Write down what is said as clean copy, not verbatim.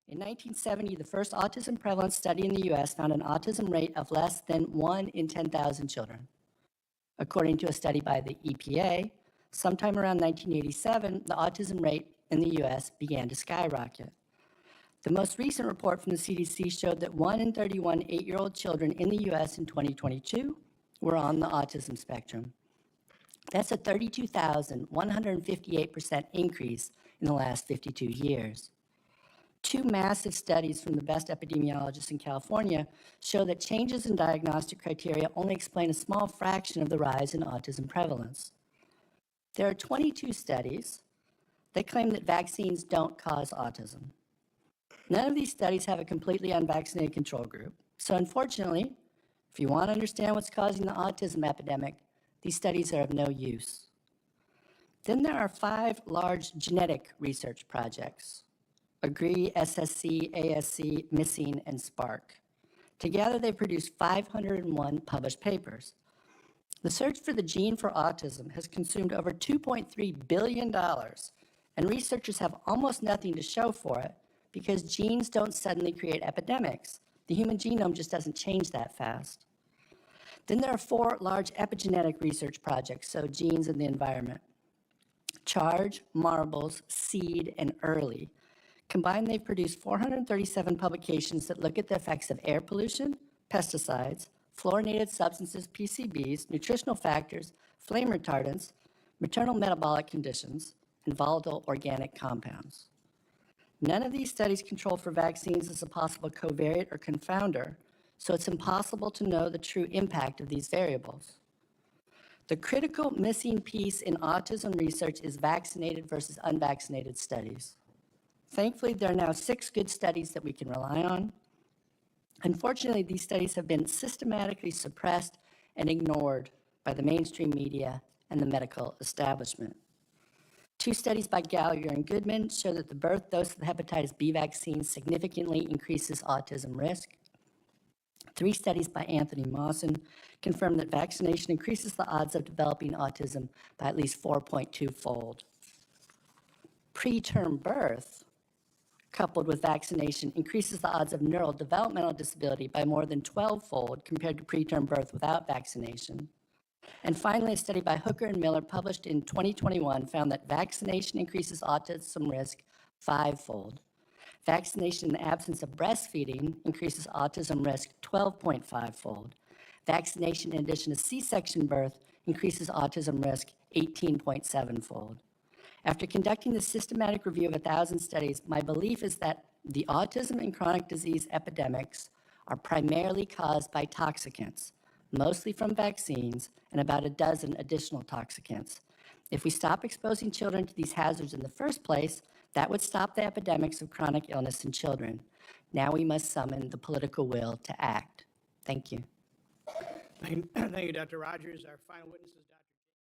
In 1970, the first autism prevalence study in the US found an autism rate of less than 1 in 10,000 children. According to a study by the EPA, sometime around 1987, the autism rate in the US began to skyrocket. The most recent report from the CDC showed that 1 in 31 8-year-old children in the US in 2022 were on the autism spectrum. That's a 32,158% increase in the last 52 years. Two massive studies from the best epidemiologists in California show that changes in diagnostic criteria only explain a small fraction of the rise in autism prevalence. There are 22 studies that claim that vaccines don't cause autism. None of these studies have a completely unvaccinated control group. So unfortunately, if you want to understand what's causing the autism epidemic, these studies are of no use. Then there are 5 large genetic research projects: AGREE, SSC, ASC, MISSING, and SPARK. Together, they produced 501 published papers. The search for the gene for autism has consumed over $2.3 billion, and researchers have almost nothing to show for it because genes don't suddenly create epidemics. The human genome just doesn't change that fast. Then there are 4 large epigenetic research projects, so genes in the environment: CHARGE, MARBLES, SEED, and EARLY. Combined, they've produced 437 publications that look at the effects of air pollution, pesticides, fluorinated substances, PCBs, nutritional factors, flame retardants, maternal metabolic conditions, and volatile organic compounds. None of these studies control for vaccines as a possible covariate or confounder, so it's impossible to know the true impact of these variables. The critical missing piece in autism research is vaccinated versus unvaccinated studies. Thankfully, there are now 6 good studies that we can rely on. Unfortunately, these studies have been systematically suppressed and ignored by the mainstream media and the medical establishment. 2 studies by Gallagher and Goodman show that the birth dose of the hepatitis B vaccine significantly increases autism risk. 3 studies by Anthony Mawson confirm that vaccination increases the odds of developing autism by at least 4.2-fold. Preterm birth, coupled with vaccination, increases the odds of neurodevelopmental disability by more than 12-fold compared to preterm birth without vaccination. And finally, a study by Hooker and Miller published in 2021 found that vaccination increases autism risk 5-fold. Vaccination in the absence of breastfeeding increases autism risk 12.5-fold. Vaccination in addition to C-section birth increases autism risk 18.7-fold. After conducting the systematic review of 1,000 studies, my belief is that the autism and chronic disease epidemics are primarily caused by toxicants, mostly from vaccines, and about a dozen additional toxicants. If we stop exposing children to these hazards in the first place, that would stop the epidemics of chronic illness in children. Now we must summon the political will to act. Thank you. Thank you, Dr. Rogers. Our final witness is